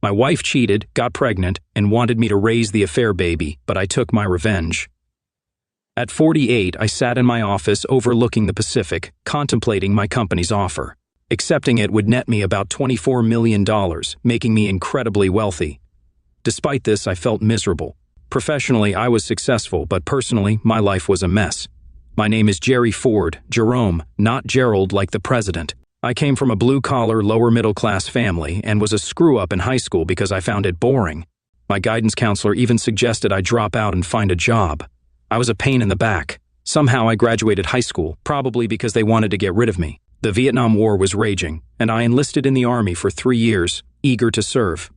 My wife cheated, got pregnant, and wanted me to raise the affair baby, but I took my revenge. At 48, I sat in my office overlooking the Pacific, contemplating my company's offer. Accepting it would net me about $24 million, making me incredibly wealthy. Despite this, I felt miserable. Professionally, I was successful, but personally, my life was a mess. My name is Jerry Ford, Jerome, not Gerald like the president. I came from a blue-collar, lower-middle-class family and was a screw-up in high school because I found it boring. My guidance counselor even suggested I drop out and find a job. I was a pain in the back. Somehow I graduated high school, probably because they wanted to get rid of me. The Vietnam War was raging, and I enlisted in the Army for 3 years, eager to serve.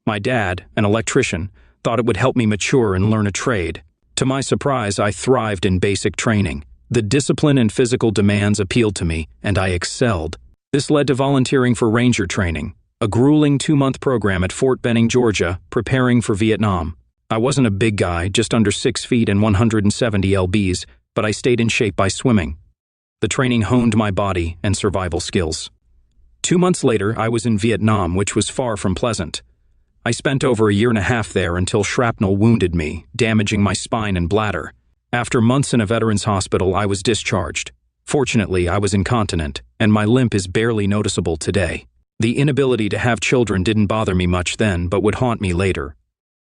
My dad, an electrician, thought it would help me mature and learn a trade. To my surprise, I thrived in basic training. The discipline and physical demands appealed to me, and I excelled. This led to volunteering for Ranger training, a grueling 2-month program at Fort Benning, Georgia, preparing for Vietnam. I wasn't a big guy, just under 6 feet and 170 lbs, but I stayed in shape by swimming. The training honed my body and survival skills. 2 months later, I was in Vietnam, which was far from pleasant. I spent over a year and a half there until shrapnel wounded me, damaging my spine and bladder. After months in a veterans hospital, I was discharged. Fortunately, I was incontinent, and my limp is barely noticeable today. The inability to have children didn't bother me much then, but would haunt me later.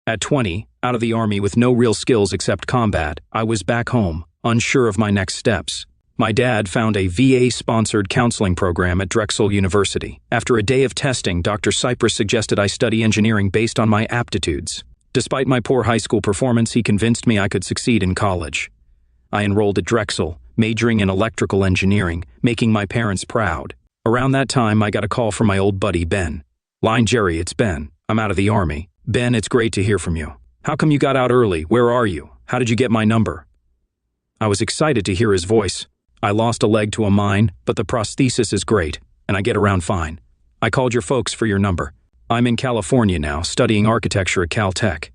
At 20, out of the Army with no real skills except combat, I was back home, unsure of my next steps. My dad found a VA-sponsored counseling program at Drexel University. After a day of testing, Dr. Cypress suggested I study engineering based on my aptitudes. Despite my poor high school performance, he convinced me I could succeed in college. I enrolled at Drexel, majoring in electrical engineering, making my parents proud. Around that time, I got a call from my old buddy, Ben. "Line Jerry, it's Ben. I'm out of the Army. Ben, it's great to hear from you. How come you got out early? Where are you? How did you get my number?" I was excited to hear his voice. "I lost a leg to a mine, but the prosthesis is great, and I get around fine. I called your folks for your number. I'm in California now, studying architecture at Caltech."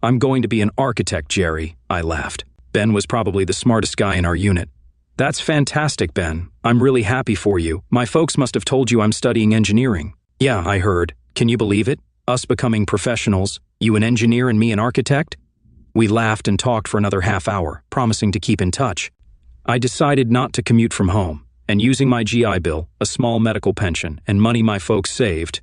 "I'm going to be an architect, Jerry," I laughed. Ben was probably the smartest guy in our unit. "That's fantastic, Ben. I'm really happy for you. My folks must have told you I'm studying engineering." "Yeah, I heard. Can you believe it? Us becoming professionals, you an engineer and me an architect?" We laughed and talked for another half hour, promising to keep in touch. I decided not to commute from home, and using my GI Bill, a small medical pension, and money my folks saved,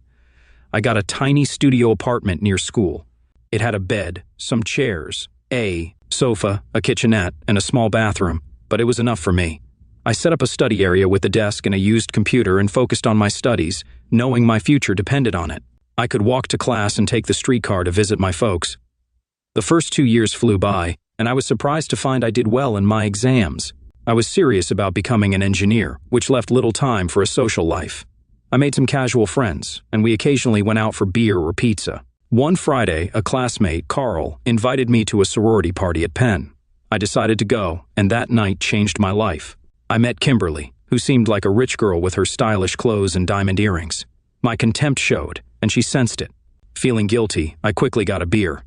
I got a tiny studio apartment near school. It had a bed, some chairs, a sofa, a kitchenette, and a small bathroom, but it was enough for me. I set up a study area with a desk and a used computer and focused on my studies, knowing my future depended on it. I could walk to class and take the streetcar to visit my folks. The first 2 years flew by, and I was surprised to find I did well in my exams. I was serious about becoming an engineer, which left little time for a social life. I made some casual friends, and we occasionally went out for beer or pizza. One Friday, a classmate, Carl, invited me to a sorority party at Penn. I decided to go, and that night changed my life. I met Kimberly, who seemed like a rich girl with her stylish clothes and diamond earrings. My contempt showed, and she sensed it. Feeling guilty, I quickly got a beer.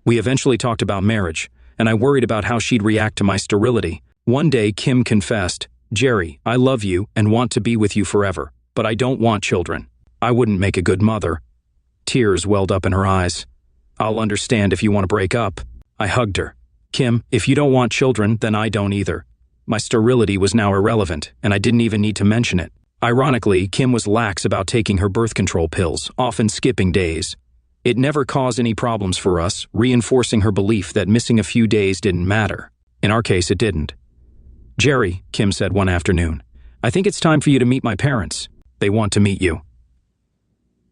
We eventually talked about marriage, and I worried about how she'd react to my sterility. One day, Kim confessed, "Jerry, I love you and want to be with you forever, but I don't want children. I wouldn't make a good mother." Tears welled up in her eyes. "I'll understand if you want to break up." I hugged her. "Kim, if you don't want children, then I don't either." My sterility was now irrelevant, and I didn't even need to mention it. Ironically, Kim was lax about taking her birth control pills, often skipping days. It never caused any problems for us, reinforcing her belief that missing a few days didn't matter. In our case, it didn't. "Jerry," Kim said one afternoon, "I think it's time for you to meet my parents. They want to meet you."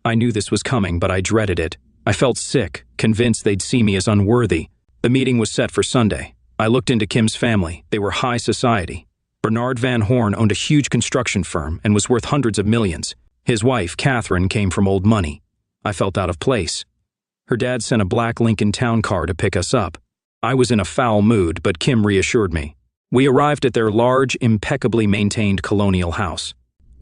I knew this was coming, but I dreaded it. I felt sick, convinced they'd see me as unworthy. The meeting was set for Sunday. I looked into Kim's family. They were high society. Bernard Van Horn owned a huge construction firm and was worth hundreds of millions. His wife, Catherine, came from old money. I felt out of place. Her dad sent a black Lincoln Town car to pick us up. I was in a foul mood, but Kim reassured me. We arrived at their large, impeccably maintained colonial house.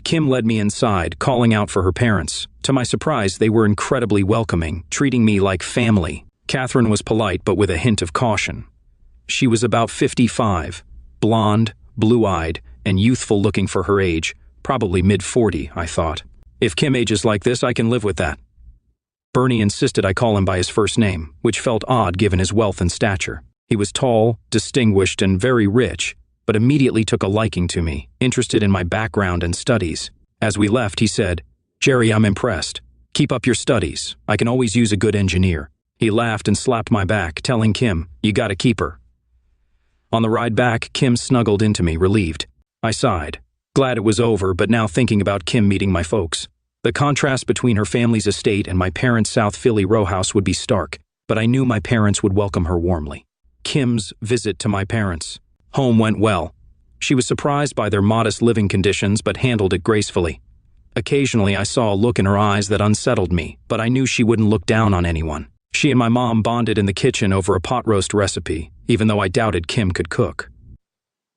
Kim led me inside, calling out for her parents. To my surprise, they were incredibly welcoming, treating me like family. Catherine was polite, but with a hint of caution. She was about 55, blonde, blue-eyed, and youthful looking for her age, probably mid-40, I thought. If Kim ages like this, I can live with that. Bernie insisted I call him by his first name, which felt odd given his wealth and stature. He was tall, distinguished, and very rich, but immediately took a liking to me, interested in my background and studies. As we left, he said, "Jerry, I'm impressed. Keep up your studies. I can always use a good engineer." He laughed and slapped my back, telling Kim, "You gotta keep her." On the ride back, Kim snuggled into me, relieved. I sighed, glad it was over, but now thinking about Kim meeting my folks. The contrast between her family's estate and my parents' South Philly row house would be stark, but I knew my parents would welcome her warmly. Kim's visit to my parents' home went well. She was surprised by their modest living conditions but handled it gracefully. Occasionally I saw a look in her eyes that unsettled me, but I knew she wouldn't look down on anyone. She and my mom bonded in the kitchen over a pot roast recipe, even though I doubted Kim could cook.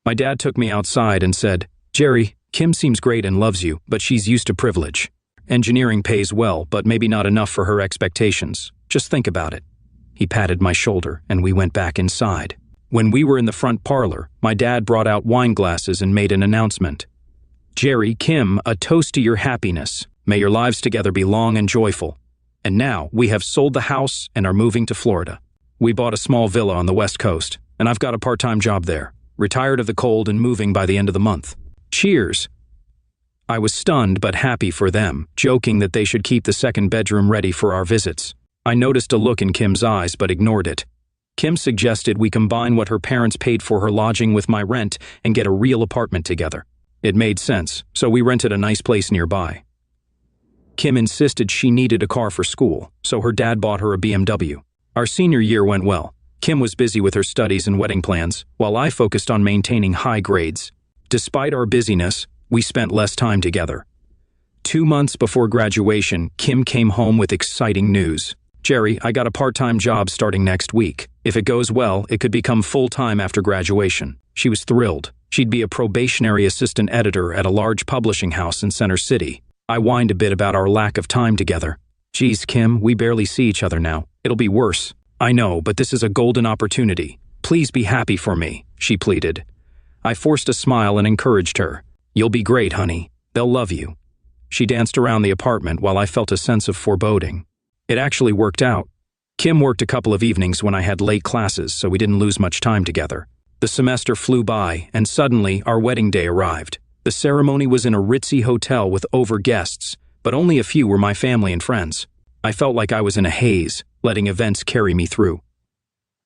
My dad took me outside and said, "Jerry, Kim seems great and loves you, but she's used to privilege. Engineering pays well, but maybe not enough for her expectations. Just think about it." He patted my shoulder, and we went back inside. When we were in the front parlor, my dad brought out wine glasses and made an announcement. "Jerry, Kim, a toast to your happiness. May your lives together be long and joyful. And now, we have sold the house and are moving to Florida. We bought a small villa on the West Coast, and I've got a part-time job there. Retired of the cold and moving by the end of the month. Cheers." I was stunned but happy for them, joking that they should keep the second bedroom ready for our visits. I noticed a look in Kim's eyes but ignored it. Kim suggested we combine what her parents paid for her lodging with my rent and get a real apartment together. It made sense, so we rented a nice place nearby. Kim insisted she needed a car for school, so her dad bought her a BMW. Our senior year went well. Kim was busy with her studies and wedding plans, while I focused on maintaining high grades. Despite our busyness, we spent less time together. 2 months before graduation, Kim came home with exciting news. "Jerry, I got a part-time job starting next week. If it goes well, it could become full-time after graduation." She was thrilled. She'd be a probationary assistant editor at a large publishing house in Center City. I whined a bit about our lack of time together. "Geez, Kim, we barely see each other now. It'll be worse." "I know, but this is a golden opportunity. Please be happy for me," she pleaded. I forced a smile and encouraged her. "You'll be great, honey. They'll love you." She danced around the apartment while I felt a sense of foreboding. It actually worked out. Kim worked a couple of evenings when I had late classes, so we didn't lose much time together. The semester flew by, and suddenly our wedding day arrived. The ceremony was in a ritzy hotel with over guests, but only a few were my family and friends. I felt like I was in a haze, letting events carry me through.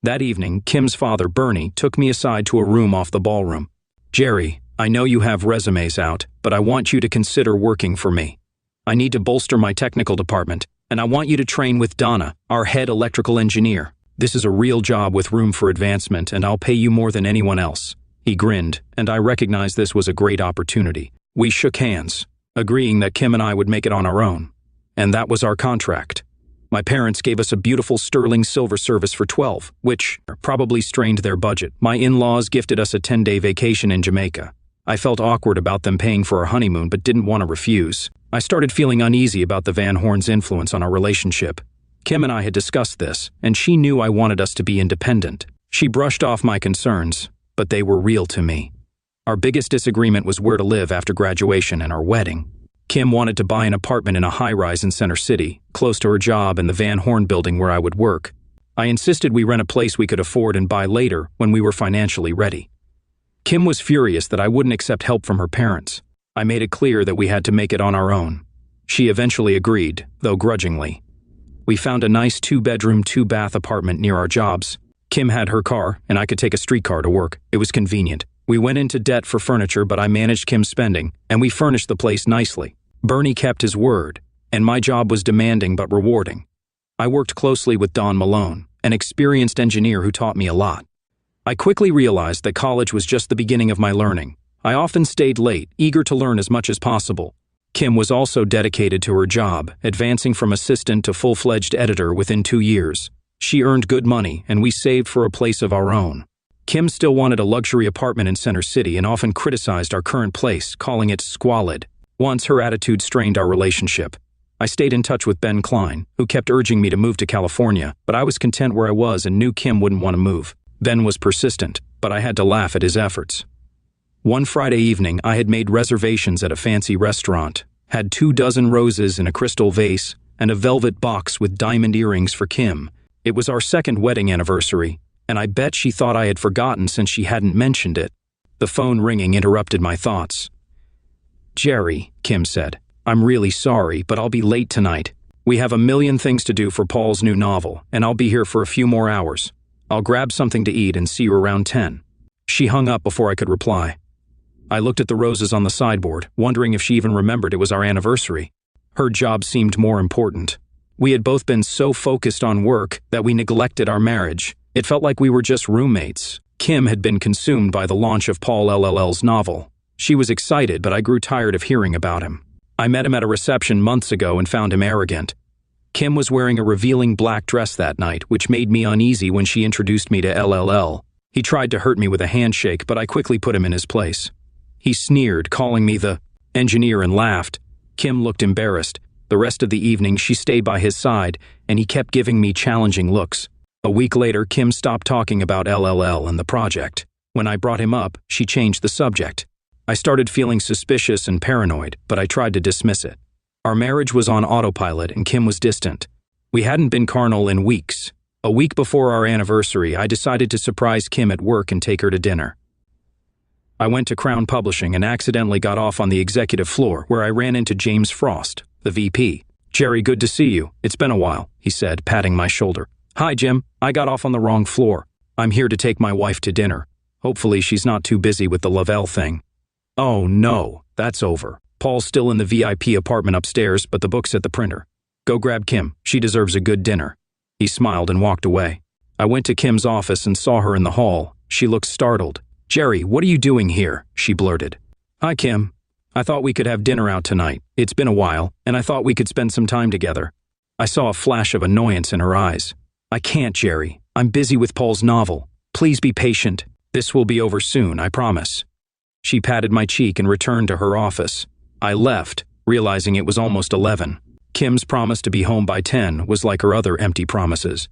That evening, Kim's father, Bernie, took me aside to a room off the ballroom. "Jerry, I know you have resumes out, but I want you to consider working for me. I need to bolster my technical department, and I want you to train with Donna, our head electrical engineer. This is a real job with room for advancement, and I'll pay you more than anyone else." He grinned, and I recognized this was a great opportunity. We shook hands, agreeing that Kim and I would make it on our own. And that was our contract. My parents gave us a beautiful sterling silver service for 12, which probably strained their budget. My in-laws gifted us a 10-day vacation in Jamaica. I felt awkward about them paying for our honeymoon but didn't want to refuse. I started feeling uneasy about the Van Horns' influence on our relationship. Kim and I had discussed this, and she knew I wanted us to be independent. She brushed off my concerns, but they were real to me. Our biggest disagreement was where to live after graduation and our wedding. Kim wanted to buy an apartment in a high-rise in Center City, close to her job and the Van Horn building where I would work. I insisted we rent a place we could afford and buy later when we were financially ready. Kim was furious that I wouldn't accept help from her parents. I made it clear that we had to make it on our own. She eventually agreed, though grudgingly. We found a nice 2-bedroom, 2-bath apartment near our jobs. Kim had her car, and I could take a streetcar to work. It was convenient. We went into debt for furniture, but I managed Kim's spending, and we furnished the place nicely. Bernie kept his word, and my job was demanding but rewarding. I worked closely with Don Malone, an experienced engineer who taught me a lot. I quickly realized that college was just the beginning of my learning. I often stayed late, eager to learn as much as possible. Kim was also dedicated to her job, advancing from assistant to full-fledged editor within 2 years. She earned good money, and we saved for a place of our own. Kim still wanted a luxury apartment in Center City and often criticized our current place, calling it squalid. Once her attitude strained our relationship. I stayed in touch with Ben Klein, who kept urging me to move to California, but I was content where I was and knew Kim wouldn't want to move. Ben was persistent, but I had to laugh at his efforts. One Friday evening, I had made reservations at a fancy restaurant, had 24 roses in a crystal vase, and a velvet box with diamond earrings for Kim. It was our second wedding anniversary, and I bet she thought I had forgotten since she hadn't mentioned it. The phone ringing interrupted my thoughts. "Jerry," Kim said, "I'm really sorry, but I'll be late tonight. We have a million things to do for Paul's new novel, and I'll be here for a few more hours. I'll grab something to eat and see you around 10. She hung up before I could reply. I looked at the roses on the sideboard, wondering if she even remembered it was our anniversary. Her job seemed more important. We had both been so focused on work that we neglected our marriage. It felt like we were just roommates. Kim had been consumed by the launch of Paul LLL's novel. She was excited, but I grew tired of hearing about him. I met him at a reception months ago and found him arrogant. Kim was wearing a revealing black dress that night, which made me uneasy when she introduced me to LLL. He tried to hurt me with a handshake, but I quickly put him in his place. He sneered, calling me the engineer, and laughed. Kim looked embarrassed. The rest of the evening, she stayed by his side, and he kept giving me challenging looks. A week later, Kim stopped talking about LLL and the project. When I brought him up, she changed the subject. I started feeling suspicious and paranoid, but I tried to dismiss it. Our marriage was on autopilot, and Kim was distant. We hadn't been carnal in weeks. A week before our anniversary, I decided to surprise Kim at work and take her to dinner. I went to Crown Publishing and accidentally got off on the executive floor, where I ran into James Frost, the VP. "Jerry, good to see you. It's been a while," he said, patting my shoulder. "Hi, Jim. I got off on the wrong floor. I'm here to take my wife to dinner. Hopefully she's not too busy with the Lavelle thing." "Oh, no. That's over. Paul's still in the VIP apartment upstairs, but the book's at the printer. Go grab Kim. She deserves a good dinner." He smiled and walked away. I went to Kim's office and saw her in the hall. She looked startled. "Jerry, what are you doing here?" she blurted. "Hi, Kim. I thought we could have dinner out tonight. It's been a while, and I thought we could spend some time together." I saw a flash of annoyance in her eyes. "I can't, Jerry. I'm busy with Paul's novel. Please be patient. This will be over soon, I promise." She patted my cheek and returned to her office. I left, realizing it was almost 11. Kim's promise to be home by 10 was like her other empty promises.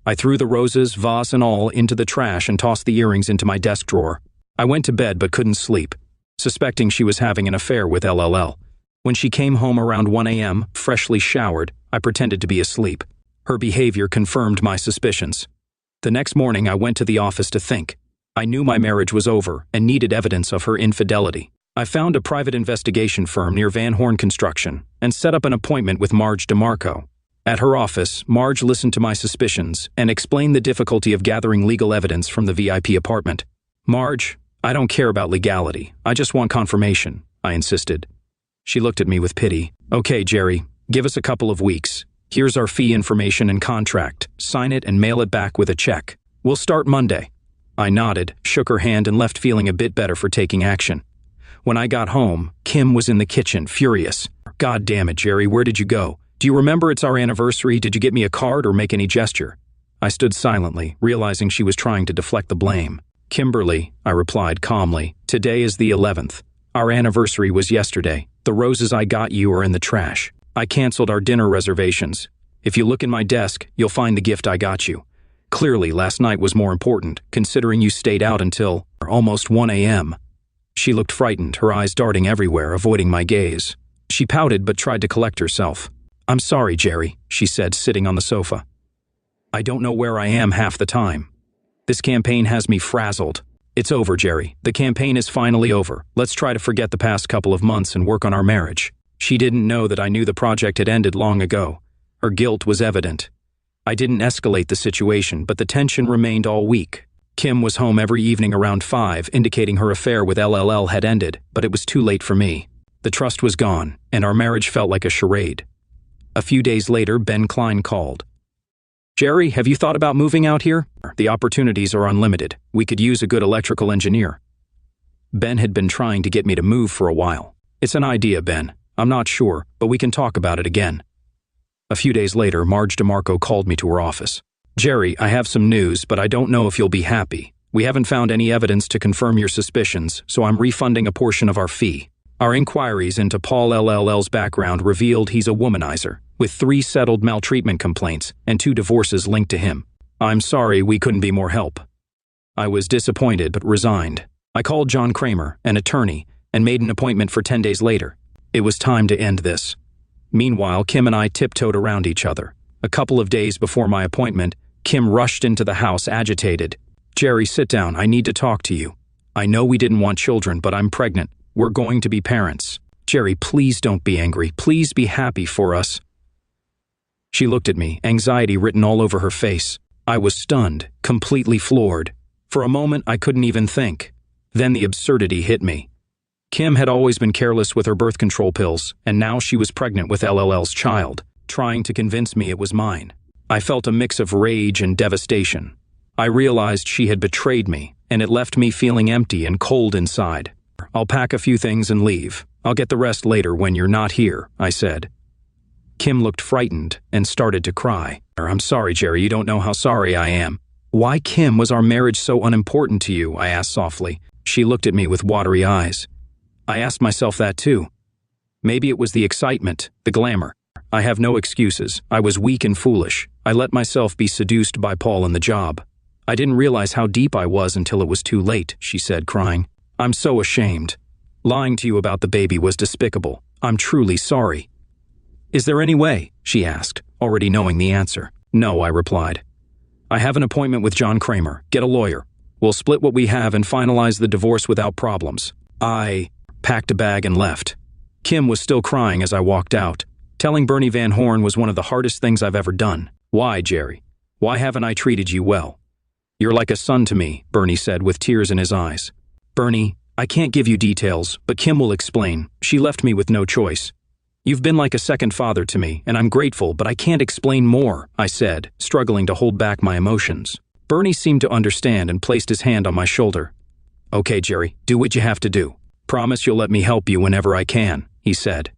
I threw the roses, vase and all, into the trash and tossed the earrings into my desk drawer. I went to bed but couldn't sleep, suspecting she was having an affair with LLL. When she came home around 1 a.m., freshly showered, I pretended to be asleep. Her behavior confirmed my suspicions. The next morning, I went to the office to think. I knew my marriage was over and needed evidence of her infidelity. I found a private investigation firm near Van Horn Construction and set up an appointment with Marge DeMarco. At her office, Marge listened to my suspicions and explained the difficulty of gathering legal evidence from the VIP apartment. "Marge, I don't care about legality. I just want confirmation," I insisted. She looked at me with pity. "Okay, Jerry, give us a couple of weeks. Here's our fee information and contract. Sign it and mail it back with a check. We'll start Monday." I nodded, shook her hand, and left feeling a bit better for taking action. When I got home, Kim was in the kitchen, furious. "God damn it, Jerry, where did you go? Do you remember it's our anniversary? Did you get me a card or make any gesture?" I stood silently, realizing she was trying to deflect the blame. "Kimberly," I replied calmly, "today is the 11th. Our anniversary was yesterday. The roses I got you are in the trash. I canceled our dinner reservations. If you look in my desk, you'll find the gift I got you. Clearly, last night was more important, considering you stayed out until almost 1 a.m. She looked frightened, her eyes darting everywhere, avoiding my gaze. She pouted but tried to collect herself. "I'm sorry, Jerry," she said, sitting on the sofa. "I don't know where I am half the time. This campaign has me frazzled. It's over, Jerry. The campaign is finally over. Let's try to forget the past couple of months and work on our marriage." She didn't know that I knew the project had ended long ago. Her guilt was evident. I didn't escalate the situation, but the tension remained all week. Kim was home every evening around 5, indicating her affair with LLL had ended, but it was too late for me. The trust was gone, and our marriage felt like a charade. A few days later, Ben Klein called. "Jerry, have you thought about moving out here? The opportunities are unlimited. We could use a good electrical engineer." Ben had been trying to get me to move for a while. "It's an idea, Ben. I'm not sure, but we can talk about it again." A few days later, Marge DeMarco called me to her office. "Jerry, I have some news, but I don't know if you'll be happy. We haven't found any evidence to confirm your suspicions, so I'm refunding a portion of our fee. Our inquiries into Paul LLL's background revealed he's a womanizer, with 3 settled maltreatment complaints and 2 divorces linked to him. I'm sorry we couldn't be more help." I was disappointed but resigned. I called John Kramer, an attorney, and made an appointment for 10 days later. It was time to end this. Meanwhile, Kim and I tiptoed around each other. A couple of days before my appointment, Kim rushed into the house agitated. "Jerry, sit down. I need to talk to you. I know we didn't want children, but I'm pregnant. We're going to be parents. Jerry, please don't be angry. Please be happy for us." She looked at me, anxiety written all over her face. I was stunned, completely floored. For a moment, I couldn't even think. Then the absurdity hit me. Kim had always been careless with her birth control pills, and now she was pregnant with LLL's child, trying to convince me it was mine. I felt a mix of rage and devastation. I realized she had betrayed me, and it left me feeling empty and cold inside. "I'll pack a few things and leave. I'll get the rest later when you're not here," I said. Kim looked frightened and started to cry. "I'm sorry, Jerry, you don't know how sorry I am." "Why, Kim, was our marriage so unimportant to you?" I asked softly. She looked at me with watery eyes. I asked myself that too. Maybe it was the excitement, the glamour. I have no excuses. I was weak and foolish. I let myself be seduced by Paul and the job. "I didn't realize how deep I was until it was too late," she said, crying. "I'm so ashamed. Lying to you about the baby was despicable. I'm truly sorry." "Is there any way?" she asked, already knowing the answer. "No," I replied. "I have an appointment with John Kramer. Get a lawyer. We'll split what we have and finalize the divorce without problems." I packed a bag and left. Kim was still crying as I walked out. Telling Bernie Van Horn was one of the hardest things I've ever done. "Why, Jerry? Why haven't I treated you well?" "You're like a son to me," Bernie said with tears in his eyes. "Bernie, I can't give you details, but Kim will explain. She left me with no choice. You've been like a second father to me, and I'm grateful, but I can't explain more," I said, struggling to hold back my emotions. Bernie seemed to understand and placed his hand on my shoulder. "Okay, Jerry, do what you have to do. Promise you'll let me help you whenever I can," he said.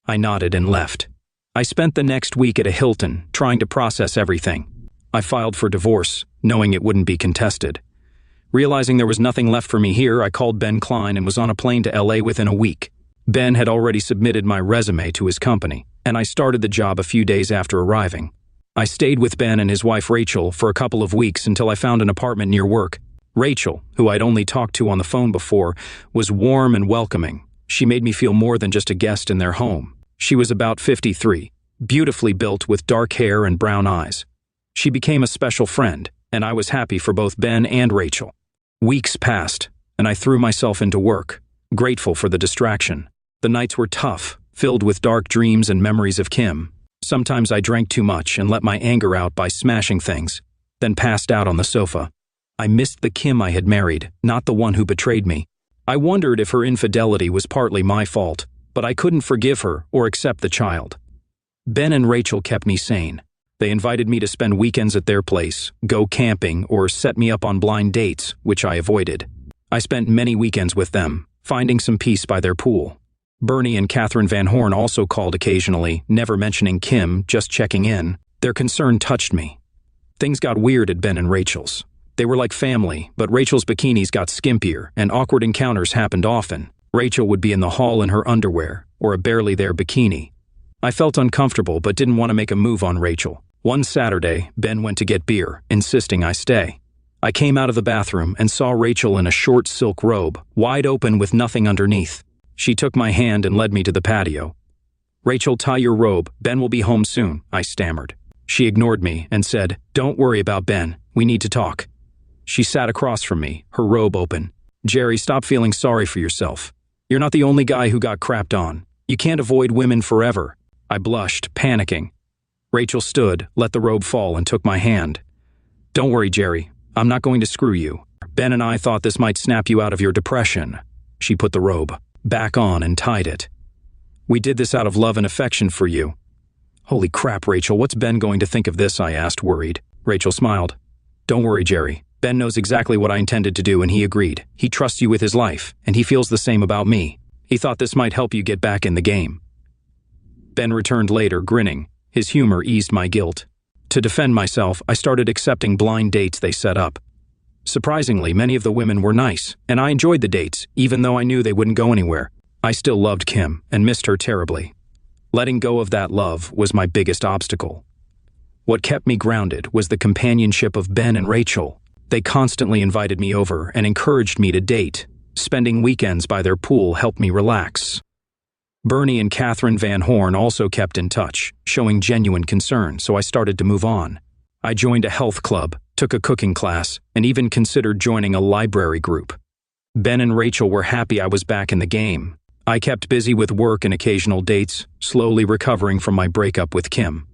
I nodded and left. I spent the next week at a Hilton, trying to process everything. I filed for divorce, knowing it wouldn't be contested. Realizing there was nothing left for me here, I called Ben Klein and was on a plane to LA within a week. Ben had already submitted my resume to his company, and I started the job a few days after arriving. I stayed with Ben and his wife Rachel for a couple of weeks until I found an apartment near work. Rachel, who I'd only talked to on the phone before, was warm and welcoming. She made me feel more than just a guest in their home. She was about 53, beautifully built with dark hair and brown eyes. She became a special friend, and I was happy for both Ben and Rachel. Weeks passed, and I threw myself into work, grateful for the distraction. The nights were tough, filled with dark dreams and memories of Kim. Sometimes I drank too much and let my anger out by smashing things, then passed out on the sofa. I missed the Kim I had married, not the one who betrayed me. I wondered if her infidelity was partly my fault, but I couldn't forgive her or accept the child. Ben and Rachel kept me sane. They invited me to spend weekends at their place, go camping, or set me up on blind dates, which I avoided. I spent many weekends with them, finding some peace by their pool. Bernie and Catherine Van Horn also called occasionally, never mentioning Kim, just checking in. Their concern touched me. Things got weird at Ben and Rachel's. They were like family, but Rachel's bikinis got skimpier, and awkward encounters happened often. Rachel would be in the hall in her underwear, or a barely there bikini. I felt uncomfortable but didn't want to make a move on Rachel. One Saturday, Ben went to get beer, insisting I stay. I came out of the bathroom and saw Rachel in a short silk robe, wide open with nothing underneath. She took my hand and led me to the patio. "Rachel, tie your robe. Ben will be home soon," I stammered. She ignored me and said, "Don't worry about Ben. We need to talk." She sat across from me, her robe open. "Jerry, stop feeling sorry for yourself. You're not the only guy who got crapped on. You can't avoid women forever." I blushed, panicking. Rachel stood, let the robe fall, and took my hand. "Don't worry, Jerry. I'm not going to screw you. Ben and I thought this might snap you out of your depression." She put the robe back on and tied it. "We did this out of love and affection for you." "Holy crap, Rachel, what's Ben going to think of this?" I asked, worried. Rachel smiled. "Don't worry, Jerry. Ben knows exactly what I intended to do and he agreed. He trusts you with his life, and he feels the same about me. He thought this might help you get back in the game." Ben returned later, grinning. His humor eased my guilt. To defend myself, I started accepting blind dates they set up. Surprisingly, many of the women were nice, and I enjoyed the dates, even though I knew they wouldn't go anywhere. I still loved Kim and missed her terribly. Letting go of that love was my biggest obstacle. What kept me grounded was the companionship of Ben and Rachel. They constantly invited me over and encouraged me to date. Spending weekends by their pool helped me relax. Bernie and Catherine Van Horn also kept in touch, showing genuine concern, so I started to move on. I joined a health club, took a cooking class, and even considered joining a library group. Ben and Rachel were happy I was back in the game. I kept busy with work and occasional dates, slowly recovering from my breakup with Kim.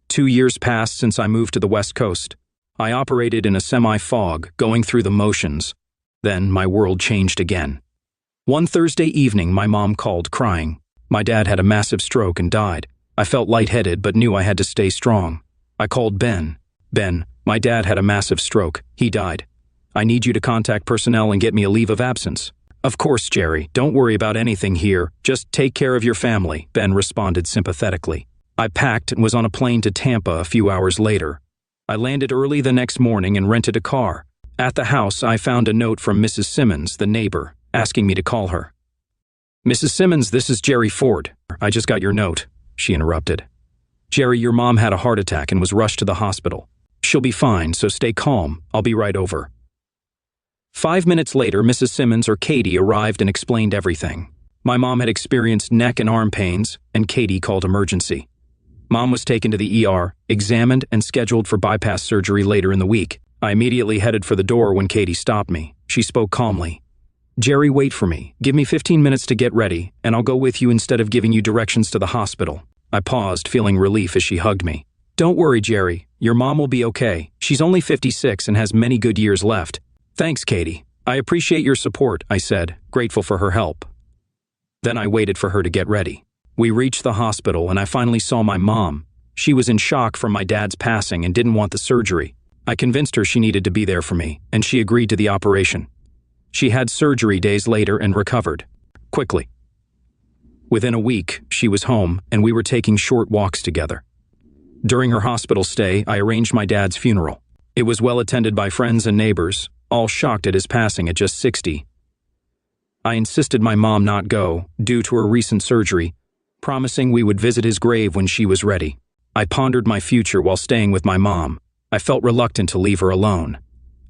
2 years passed since I moved to the West Coast. I operated in a semi-fog, going through the motions. Then my world changed again. One Thursday evening, my mom called, crying. My dad had a massive stroke and died. I felt lightheaded but knew I had to stay strong. I called Ben. Ben, my dad had a massive stroke. He died. I need you to contact personnel and get me a leave of absence. Of course, Jerry. Don't worry about anything here. Just take care of your family, Ben responded sympathetically. I packed and was on a plane to Tampa a few hours later. I landed early the next morning and rented a car. At the house, I found a note from Mrs. Simmons, the neighbor, asking me to call her. Mrs. Simmons, this is Jerry Ford. I just got your note, she interrupted. Jerry, your mom had a heart attack and was rushed to the hospital. She'll be fine, so stay calm. I'll be right over. 5 minutes later, Mrs. Simmons, or Katie, arrived and explained everything. My mom had experienced neck and arm pains, and Katie called emergency. Mom was taken to the ER, examined, and scheduled for bypass surgery later in the week. I immediately headed for the door when Katie stopped me. She spoke calmly. Jerry, wait for me. Give me 15 minutes to get ready, and I'll go with you instead of giving you directions to the hospital. I paused, feeling relief as she hugged me. Don't worry, Jerry. Your mom will be okay. She's only 56 and has many good years left. Thanks, Katie. I appreciate your support, I said, grateful for her help. Then I waited for her to get ready. We reached the hospital and I finally saw my mom. She was in shock from my dad's passing and didn't want the surgery. I convinced her she needed to be there for me, and she agreed to the operation. She had surgery days later and recovered. Quickly. Within a week, she was home and we were taking short walks together. During her hospital stay, I arranged my dad's funeral. It was well attended by friends and neighbors, all shocked at his passing at just 60. I insisted my mom not go, due to her recent surgery, promising we would visit his grave when she was ready. I pondered my future while staying with my mom. I felt reluctant to leave her alone.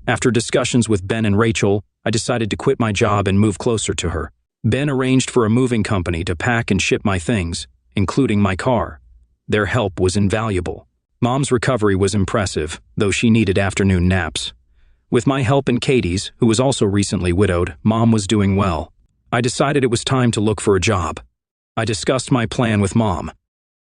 After discussions with Ben and Rachel, I decided to quit my job and move closer to her. Ben arranged for a moving company to pack and ship my things, including my car. Their help was invaluable. Mom's recovery was impressive, though she needed afternoon naps. With my help and Katie's, who was also recently widowed, Mom was doing well. I decided it was time to look for a job. I discussed my plan with Mom.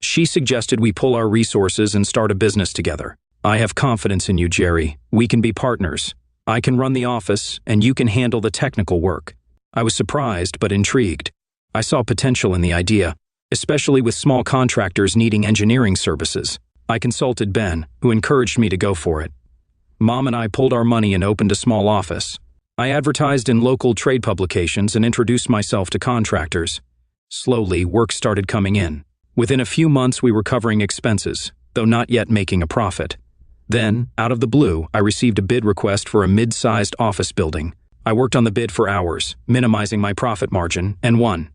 She suggested we pull our resources and start a business together. I have confidence in you, Jerry. We can be partners. I can run the office, and you can handle the technical work. I was surprised but intrigued. I saw potential in the idea, especially with small contractors needing engineering services. I consulted Ben, who encouraged me to go for it. Mom and I pulled our money and opened a small office. I advertised in local trade publications and introduced myself to contractors. Slowly, work started coming in. Within a few months, we were covering expenses, though not yet making a profit. Then, out of the blue, I received a bid request for a mid-sized office building. I worked on the bid for hours, minimizing my profit margin, and won.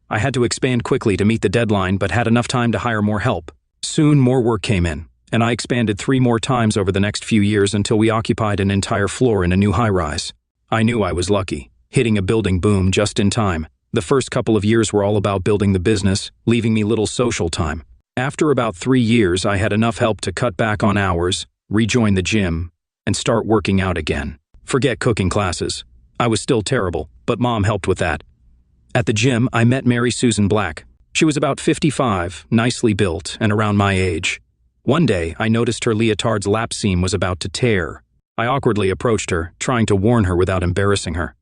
I had to expand quickly to meet the deadline, but had enough time to hire more help. Soon, more work came in, and I expanded 3 more times over the next few years until we occupied an entire floor in a new high-rise. I knew I was lucky, hitting a building boom just in time. The first couple of years were all about building the business, leaving me little social time. After about 3 years, I had enough help to cut back on hours, rejoin the gym, and start working out again. Forget cooking classes. I was still terrible, but Mom helped with that. At the gym, I met Mary Susan Black. She was about 55, nicely built, and around my age. One day, I noticed her leotard's lap seam was about to tear. I awkwardly approached her, trying to warn her without embarrassing her.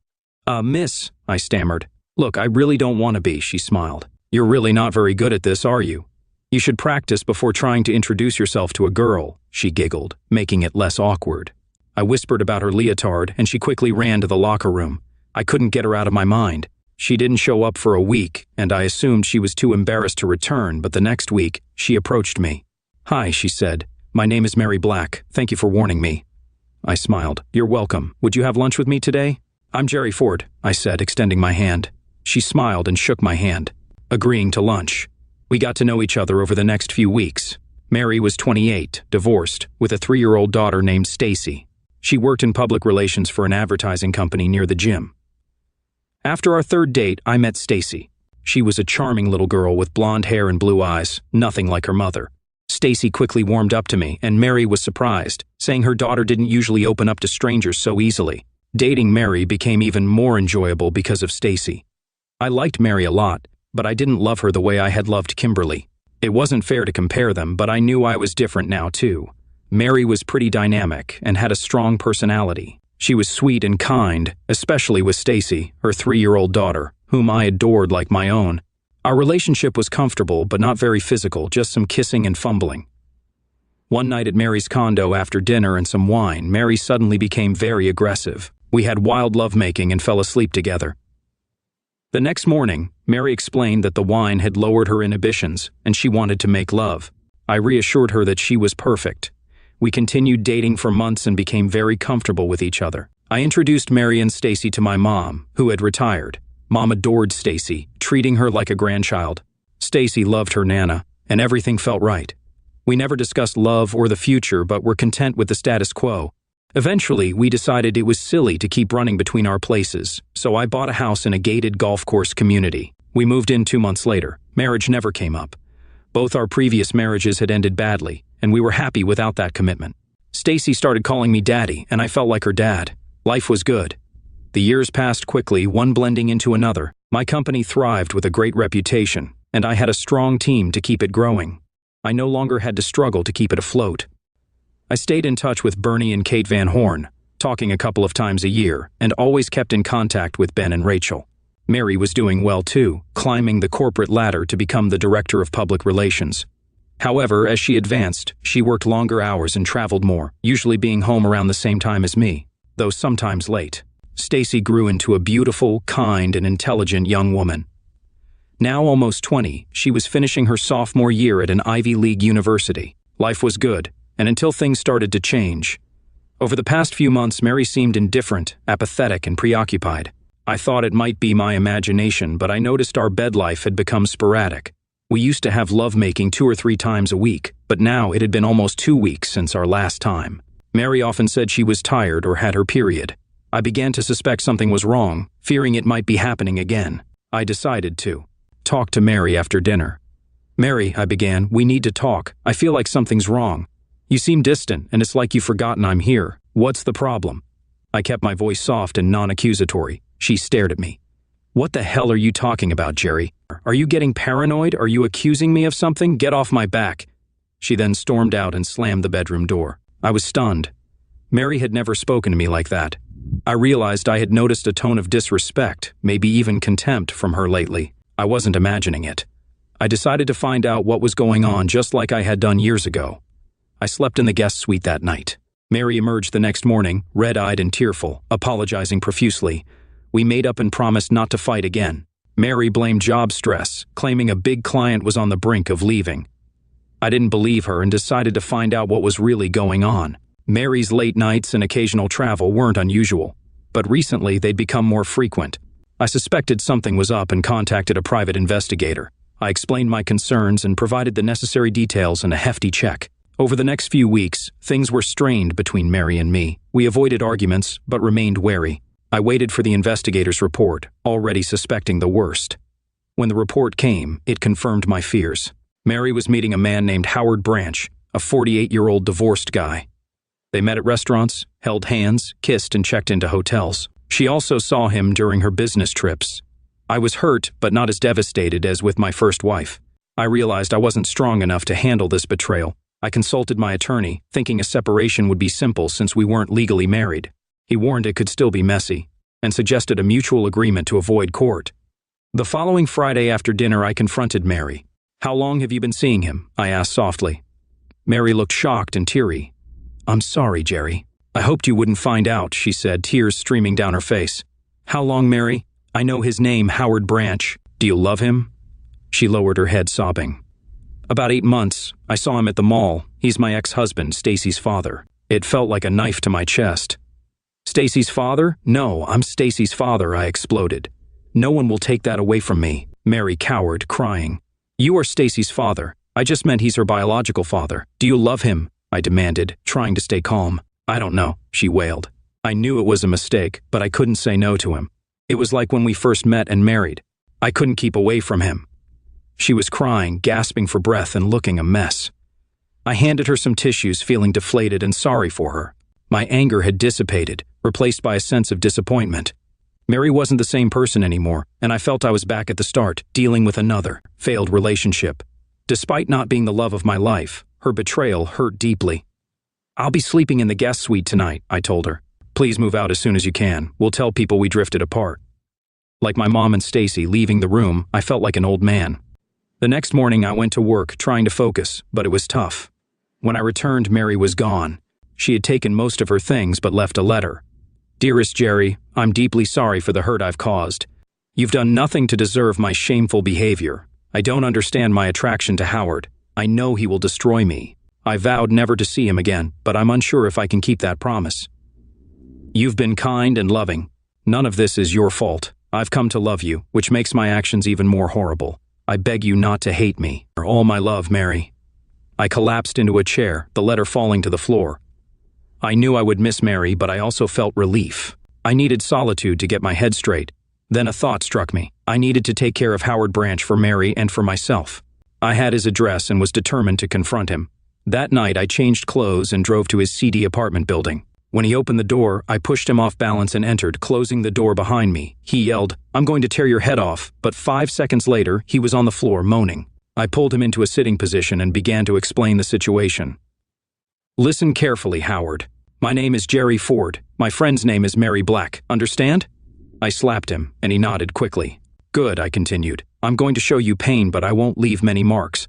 Miss, I stammered. Look, I really don't want to be, she smiled. You're really not very good at this, are you? You should practice before trying to introduce yourself to a girl, she giggled, making it less awkward. I whispered about her leotard, and she quickly ran to the locker room. I couldn't get her out of my mind. She didn't show up for a week, and I assumed she was too embarrassed to return, but the next week, she approached me. Hi, she said. My name is Mary Black. Thank you for warning me. I smiled. You're welcome. Would you have lunch with me today? I'm Jerry Ford, I said, extending my hand. She smiled and shook my hand, agreeing to lunch. We got to know each other over the next few weeks. Mary was 28, divorced, with a 3-year-old daughter named Stacy. She worked in public relations for an advertising company near the gym. After our third date, I met Stacy. She was a charming little girl with blonde hair and blue eyes, nothing like her mother. Stacy quickly warmed up to me, and Mary was surprised, saying her daughter didn't usually open up to strangers so easily. Dating Mary became even more enjoyable because of Stacy. I liked Mary a lot, but I didn't love her the way I had loved Kimberly. It wasn't fair to compare them, but I knew I was different now too. Mary was pretty dynamic and had a strong personality. She was sweet and kind, especially with Stacy, her 3-year-old daughter, whom I adored like my own. Our relationship was comfortable but not very physical, just some kissing and fumbling. One night at Mary's condo after dinner and some wine, Mary suddenly became very aggressive. We had wild lovemaking and fell asleep together. The next morning, Mary explained that the wine had lowered her inhibitions and she wanted to make love. I reassured her that she was perfect. We continued dating for months and became very comfortable with each other. I introduced Mary and Stacy to my mom, who had retired. Mom adored Stacy, treating her like a grandchild. Stacy loved her Nana, and everything felt right. We never discussed love or the future, but were content with the status quo. Eventually, we decided it was silly to keep running between our places, so I bought a house in a gated golf course community. We moved in 2 months later. Marriage never came up. Both our previous marriages had ended badly, and we were happy without that commitment. Stacy started calling me daddy, and I felt like her dad. Life was good. The years passed quickly, one blending into another. My company thrived with a great reputation, and I had a strong team to keep it growing. I no longer had to struggle to keep it afloat. I stayed in touch with Bernie and Kate Van Horn, talking a couple of times a year, and always kept in contact with Ben and Rachel. Mary was doing well too, climbing the corporate ladder to become the director of public relations. However, as she advanced, she worked longer hours and traveled more, usually being home around the same time as me, though sometimes late. Stacy grew into a beautiful, kind, and intelligent young woman. Now almost 20, she was finishing her sophomore year at an Ivy League university. Life was good, and until things started to change. Over the past few months, Mary seemed indifferent, apathetic, and preoccupied. I thought it might be my imagination, but I noticed our bed life had become sporadic. We used to have lovemaking 2 or 3 times a week, but now it had been almost 2 weeks since our last time. Mary often said she was tired or had her period. I began to suspect something was wrong, fearing it might be happening again. I decided to talk to Mary after dinner. "Mary," I began, "we need to talk. I feel like something's wrong. You seem distant, and it's like you've forgotten I'm here. What's the problem?" I kept my voice soft and non-accusatory. She stared at me. "What the hell are you talking about, Jerry? Are you getting paranoid? Are you accusing me of something? Get off my back." She then stormed out and slammed the bedroom door. I was stunned. Mary had never spoken to me like that. I realized I had noticed a tone of disrespect, maybe even contempt, from her lately. I wasn't imagining it. I decided to find out what was going on, just like I had done years ago. I slept in the guest suite that night. Mary emerged the next morning, red-eyed and tearful, apologizing profusely. We made up and promised not to fight again. Mary blamed job stress, claiming a big client was on the brink of leaving. I didn't believe her and decided to find out what was really going on. Mary's late nights and occasional travel weren't unusual, but recently they'd become more frequent. I suspected something was up and contacted a private investigator. I explained my concerns and provided the necessary details and a hefty check. Over the next few weeks, things were strained between Mary and me. We avoided arguments, but remained wary. I waited for the investigator's report, already suspecting the worst. When the report came, it confirmed my fears. Mary was meeting a man named Howard Branch, a 48-year-old divorced guy. They met at restaurants, held hands, kissed, and checked into hotels. She also saw him during her business trips. I was hurt, but not as devastated as with my first wife. I realized I wasn't strong enough to handle this betrayal. I consulted my attorney, thinking a separation would be simple since we weren't legally married. He warned it could still be messy, and suggested a mutual agreement to avoid court. The following Friday after dinner, I confronted Mary. "How long have you been seeing him?" I asked softly. Mary looked shocked and teary. "I'm sorry, Jerry. I hoped you wouldn't find out," she said, tears streaming down her face. "How long, Mary? I know his name, Howard Branch. Do you love him?" She lowered her head, sobbing. "About 8 months. I saw him at the mall. He's my ex-husband, Stacy's father." It felt like a knife to my chest. "Stacy's father? No, I'm Stacy's father," I exploded. "No one will take that away from me." Mary cowered, crying. "You are Stacy's father. I just meant he's her biological father. Do you love him?" I demanded, trying to stay calm. "I don't know," she wailed. I knew it was a mistake, but I couldn't say no to him. It was like when we first met and married. I couldn't keep away from him. She was crying, gasping for breath, and looking a mess. I handed her some tissues, feeling deflated and sorry for her. My anger had dissipated, replaced by a sense of disappointment. Mary wasn't the same person anymore, and I felt I was back at the start, dealing with another, failed relationship. Despite not being the love of my life, her betrayal hurt deeply. "I'll be sleeping in the guest suite tonight," I told her. "Please move out as soon as you can. We'll tell people we drifted apart." Like my mom and Stacy leaving the room, I felt like an old man. The next morning I went to work, trying to focus, but it was tough. When I returned, Mary was gone. She had taken most of her things but left a letter. "Dearest Jerry, I'm deeply sorry for the hurt I've caused. You've done nothing to deserve my shameful behavior. I don't understand my attraction to Howard. I know he will destroy me. I vowed never to see him again, but I'm unsure if I can keep that promise. You've been kind and loving. None of this is your fault. I've come to love you, which makes my actions even more horrible. I beg you not to hate me. All my love, Mary." I collapsed into a chair, the letter falling to the floor. I knew I would miss Mary, but I also felt relief. I needed solitude to get my head straight. Then a thought struck me. I needed to take care of Howard Branch for Mary and for myself. I had his address and was determined to confront him. That night I changed clothes and drove to his seedy apartment building. When he opened the door, I pushed him off balance and entered, closing the door behind me. He yelled, "I'm going to tear your head off," but 5 seconds later, he was on the floor moaning. I pulled him into a sitting position and began to explain the situation. "Listen carefully, Howard. My name is Jerry Ford. My friend's name is Mary Black. Understand?" I slapped him, and he nodded quickly. "Good," I continued. "I'm going to show you pain, but I won't leave many marks."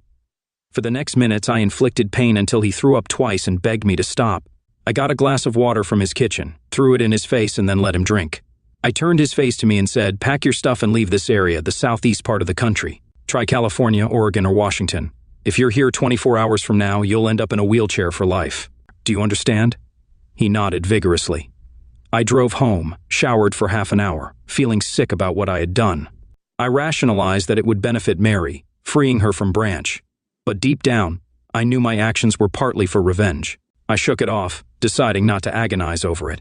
For the next minutes, I inflicted pain until he threw up twice and begged me to stop. I got a glass of water from his kitchen, threw it in his face, and then let him drink. I turned his face to me and said, "Pack your stuff and leave this area, the southeast part of the country. Try California, Oregon, or Washington. If you're here 24 hours from now, you'll end up in a wheelchair for life. Do you understand?" He nodded vigorously. I drove home, showered for half an hour, feeling sick about what I had done. I rationalized that it would benefit Mary, freeing her from Branch. But deep down, I knew my actions were partly for revenge. I shook it off, deciding not to agonize over it.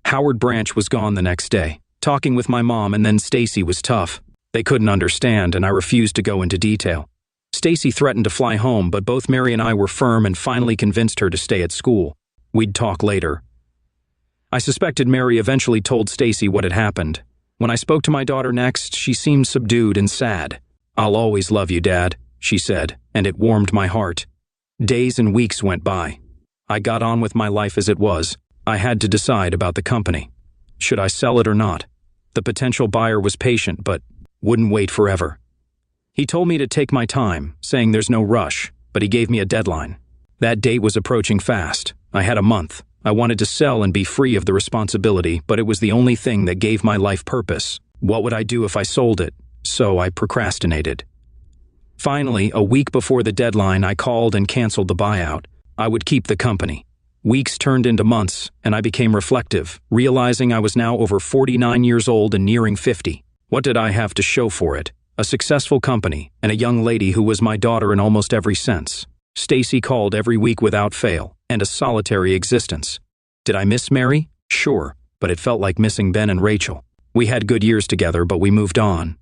Howard Branch was gone the next day. Talking with my mom and then Stacy was tough. They couldn't understand, and I refused to go into detail. Stacy threatened to fly home, but both Mary and I were firm and finally convinced her to stay at school. We'd talk later. I suspected Mary eventually told Stacy what had happened. When I spoke to my daughter next, she seemed subdued and sad. "I'll always love you, Dad," she said, and it warmed my heart. Days and weeks went by. I got on with my life as it was. I had to decide about the company. Should I sell it or not? The potential buyer was patient, but wouldn't wait forever. He told me to take my time, saying there's no rush, but he gave me a deadline. That date was approaching fast. I had a month. I wanted to sell and be free of the responsibility, but it was the only thing that gave my life purpose. What would I do if I sold it? So I procrastinated. Finally, a week before the deadline, I called and canceled the buyout. I would keep the company. Weeks turned into months, and I became reflective, realizing I was now over 49 years old and nearing 50. What did I have to show for it? A successful company, and a young lady who was my daughter in almost every sense. Stacy called every week without fail, and a solitary existence. Did I miss Mary? Sure, but it felt like missing Ben and Rachel. We had good years together, but we moved on.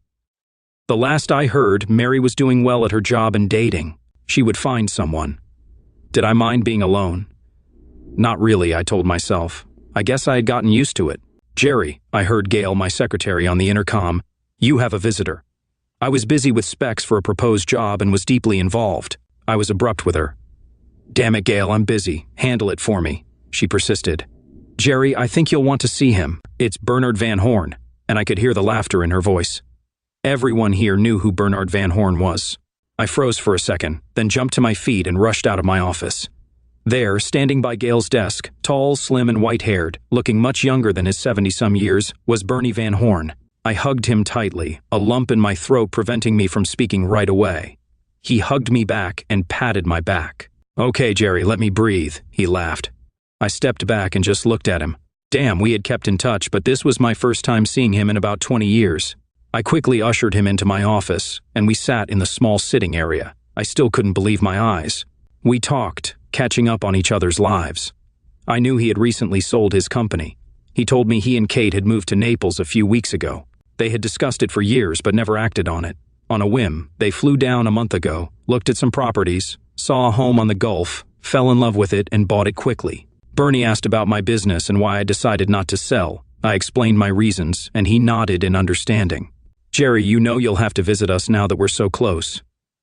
The last I heard, Mary was doing well at her job and dating. She would find someone. Did I mind being alone? Not really, I told myself. I guess I had gotten used to it. "Jerry," I heard Gail, my secretary, on the intercom. "You have a visitor." I was busy with specs for a proposed job and was deeply involved. I was abrupt with her. "Damn it, Gail, I'm busy. Handle it for me," she persisted. "Jerry, I think you'll want to see him. It's Bernard Van Horn," and I could hear the laughter in her voice. Everyone here knew who Bernard Van Horn was. I froze for a second, then jumped to my feet and rushed out of my office. There, standing by Gail's desk, tall, slim, and white-haired, looking much younger than his 70-some years, was Bernie Van Horn. I hugged him tightly, a lump in my throat preventing me from speaking right away. He hugged me back and patted my back. "Okay, Jerry, let me breathe," he laughed. I stepped back and just looked at him. Damn, we had kept in touch, but this was my first time seeing him in about 20 years. I quickly ushered him into my office, and we sat in the small sitting area. I still couldn't believe my eyes. We talked, catching up on each other's lives. I knew he had recently sold his company. He told me he and Kate had moved to Naples a few weeks ago. They had discussed it for years but never acted on it. On a whim, they flew down a month ago, looked at some properties, saw a home on the Gulf, fell in love with it, and bought it quickly. Bernie asked about my business and why I decided not to sell. I explained my reasons, and he nodded in understanding. Jerry, you know you'll have to visit us now that we're so close.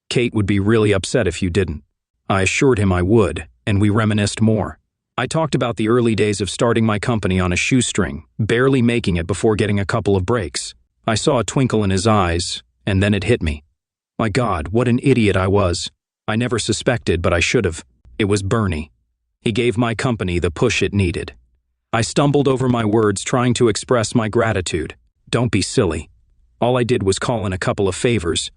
Kate would be really upset if you didn't. I assured him I would, and we reminisced more. I talked about the early days of starting my company on a shoestring, barely making it before getting a couple of breaks. I saw a twinkle in his eyes, and then it hit me. My God, what an idiot I was. I never suspected, but I should have. It was Bernie. He gave my company the push it needed. I stumbled over my words trying to express my gratitude. Don't be silly. All I did was call in a couple of favors.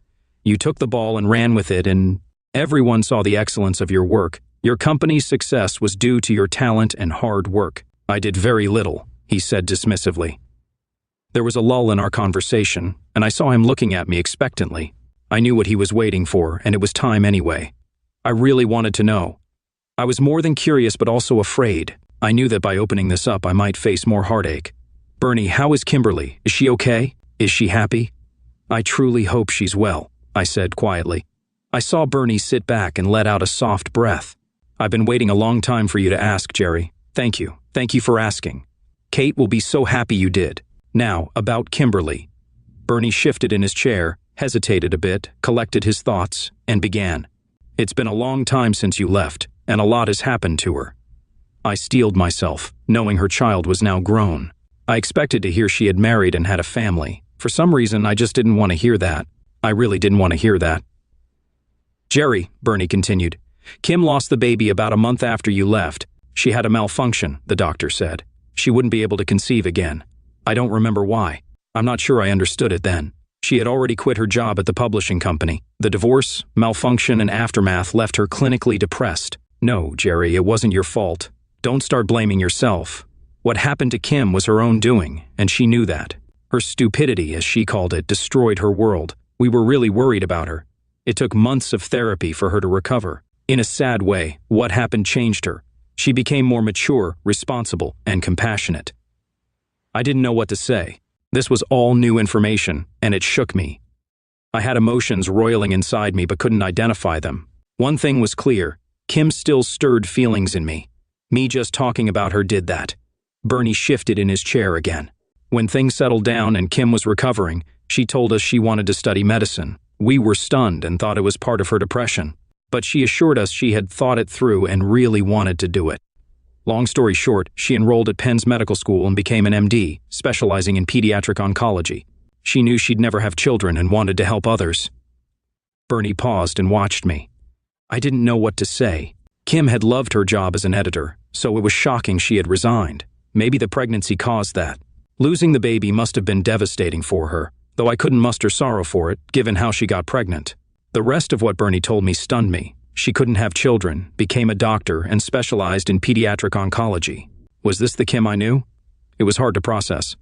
You took the ball and ran with it, and everyone saw the excellence of your work. Your company's success was due to your talent and hard work. I did very little, he said dismissively. There was a lull in our conversation, and I saw him looking at me expectantly. I knew what he was waiting for, and it was time anyway. I really wanted to know. I was more than curious but also afraid. I knew that by opening this up I might face more heartache. Bernie, how is Kimberly? Is she okay? Is she happy? I truly hope she's well, I said quietly. I saw Bernie sit back and let out a soft breath. I've been waiting a long time for you to ask, Jerry. Thank you. Thank you for asking. Kate will be so happy you did. Now, about Kimberly. Bernie shifted in his chair, hesitated a bit, collected his thoughts, and began. It's been a long time since you left, and a lot has happened to her. I steeled myself, knowing her child was now grown. I expected to hear she had married and had a family. For some reason, I just didn't want to hear that. I really didn't want to hear that. Jerry, Bernie continued, Kim lost the baby about a month after you left. She had a malfunction, the doctor said. She wouldn't be able to conceive again. I don't remember why. I'm not sure I understood it then. She had already quit her job at the publishing company. The divorce, malfunction, and aftermath left her clinically depressed. No, Jerry, it wasn't your fault. Don't start blaming yourself. What happened to Kim was her own doing, and she knew that. Her stupidity, as she called it, destroyed her world. We were really worried about her. It took months of therapy for her to recover. In a sad way, what happened changed her. She became more mature, responsible, and compassionate. I didn't know what to say. This was all new information, and it shook me. I had emotions roiling inside me but couldn't identify them. One thing was clear. Kim still stirred feelings in me. Me just talking about her did that. Bernie shifted in his chair again. When things settled down and Kim was recovering, she told us she wanted to study medicine. We were stunned and thought it was part of her depression. But she assured us she had thought it through and really wanted to do it. Long story short, she enrolled at Penn's Medical School and became an MD, specializing in pediatric oncology. She knew she'd never have children and wanted to help others. Bernie paused and watched me. I didn't know what to say. Kim had loved her job as an editor, so it was shocking she had resigned. Maybe the pregnancy caused that. Losing the baby must have been devastating for her, though I couldn't muster sorrow for it, given how she got pregnant. The rest of what Bernie told me stunned me. She couldn't have children, became a doctor, and specialized in pediatric oncology. Was this the Kim I knew? It was hard to process.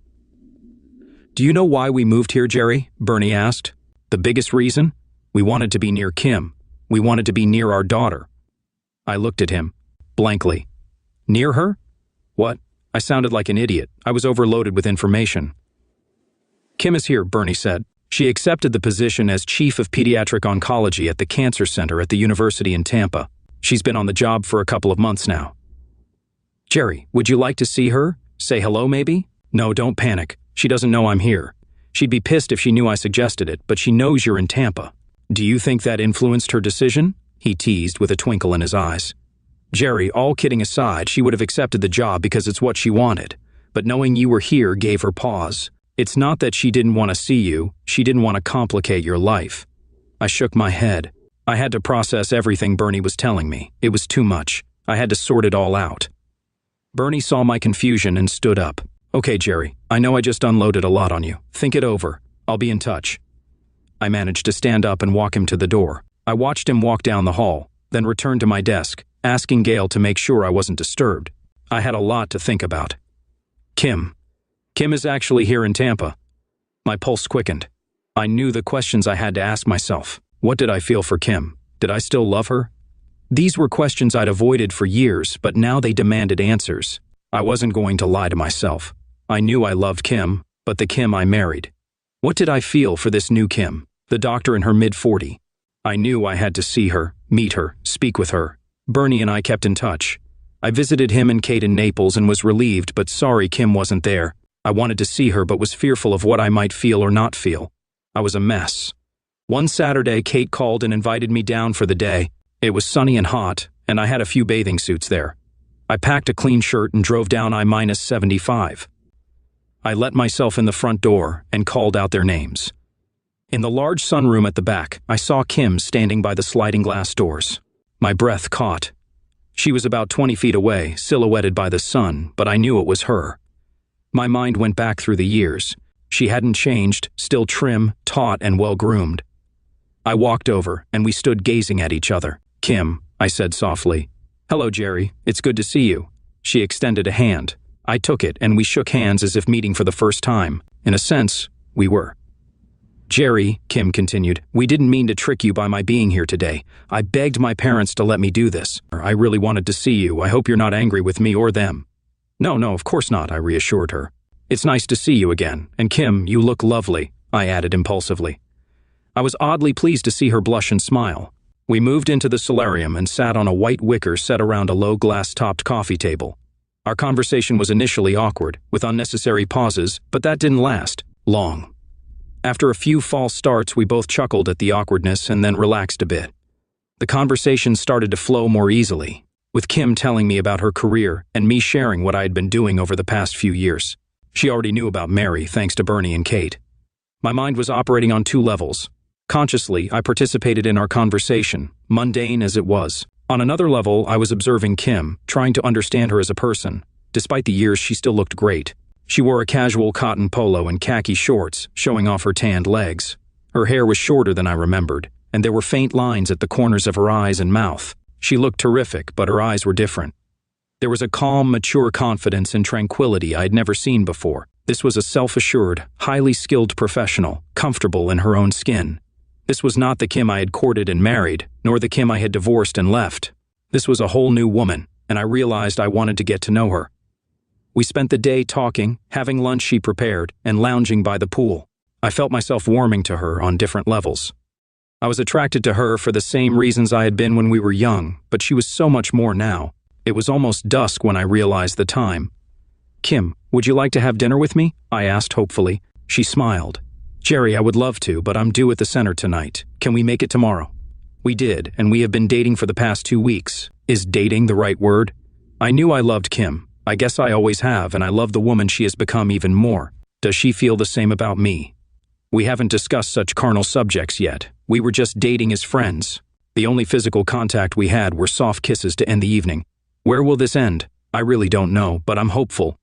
Do you know why we moved here, Jerry? Bernie asked. The biggest reason? We wanted to be near Kim. We wanted to be near our daughter. I looked at him, blankly. Near her? What? I sounded like an idiot. I was overloaded with information. Kim is here, Bernie said. She accepted the position as Chief of Pediatric Oncology at the Cancer Center at the University in Tampa. She's been on the job for a couple of months now. Jerry, would you like to see her? Say hello, maybe? No, don't panic. She doesn't know I'm here. She'd be pissed if she knew I suggested it, but she knows you're in Tampa. Do you think that influenced her decision? He teased with a twinkle in his eyes. Jerry, all kidding aside, she would have accepted the job because it's what she wanted. But knowing you were here gave her pause. It's not that she didn't want to see you, she didn't want to complicate your life. I shook my head. I had to process everything Bernie was telling me. It was too much. I had to sort it all out. Bernie saw my confusion and stood up. Okay, Jerry, I know I just unloaded a lot on you. Think it over. I'll be in touch. I managed to stand up and walk him to the door. I watched him walk down the hall, then returned to my desk, asking Gail to make sure I wasn't disturbed. I had a lot to think about. Kim is actually here in Tampa. My pulse quickened. I knew the questions I had to ask myself. What did I feel for Kim? Did I still love her? These were questions I'd avoided for years, but now they demanded answers. I wasn't going to lie to myself. I knew I loved Kim, but the Kim I married. What did I feel for this new Kim, the doctor in her mid-40s? I knew I had to see her, meet her, speak with her. Bernie and I kept in touch. I visited him and Kate in Naples and was relieved but sorry Kim wasn't there. I wanted to see her but was fearful of what I might feel or not feel. I was a mess. One Saturday, Kate called and invited me down for the day. It was sunny and hot, and I had a few bathing suits there. I packed a clean shirt and drove down I-75. I let myself in the front door and called out their names. In the large sunroom at the back, I saw Kim standing by the sliding glass doors. My breath caught. She was about 20 feet away, silhouetted by the sun, but I knew it was her. My mind went back through the years. She hadn't changed, still trim, taut, and well-groomed. I walked over, and we stood gazing at each other. "Kim," I said softly. "Hello, Jerry. It's good to see you." She extended a hand. I took it, and we shook hands as if meeting for the first time. In a sense, we were. "Jerry," Kim continued, "we didn't mean to trick you by my being here today. I begged my parents to let me do this. I really wanted to see you. I hope you're not angry with me or them." No, of course not," I reassured her. "It's nice to see you again. And Kim, you look lovely," I added impulsively. I was oddly pleased to see her blush and smile. We moved into the solarium and sat on a white wicker set around a low glass-topped coffee table. Our conversation was initially awkward, with unnecessary pauses, but that didn't last long. After a few false starts, we both chuckled at the awkwardness and then relaxed a bit. The conversation started to flow more easily, with Kim telling me about her career and me sharing what I had been doing over the past few years. She already knew about Mary, thanks to Bernie and Kate. My mind was operating on two levels. Consciously, I participated in our conversation, mundane as it was. On another level, I was observing Kim, trying to understand her as a person. Despite the years, she still looked great. She wore a casual cotton polo and khaki shorts, showing off her tanned legs. Her hair was shorter than I remembered, and there were faint lines at the corners of her eyes and mouth. She looked terrific, but her eyes were different. There was a calm, mature confidence and tranquility I had never seen before. This was a self-assured, highly skilled professional, comfortable in her own skin. This was not the Kim I had courted and married, nor the Kim I had divorced and left. This was a whole new woman, and I realized I wanted to get to know her. We spent the day talking, having lunch she prepared, and lounging by the pool. I felt myself warming to her on different levels. I was attracted to her for the same reasons I had been when we were young, but she was so much more now. It was almost dusk when I realized the time. "Kim, would you like to have dinner with me?" I asked hopefully. She smiled. "Jerry, I would love to, but I'm due at the center tonight. Can we make it tomorrow?" We did, and we have been dating for the past 2 weeks. Is dating the right word? I knew I loved Kim. I guess I always have, and I love the woman she has become even more. Does she feel the same about me? We haven't discussed such carnal subjects yet. We were just dating as friends. The only physical contact we had were soft kisses to end the evening. Where will this end? I really don't know, but I'm hopeful.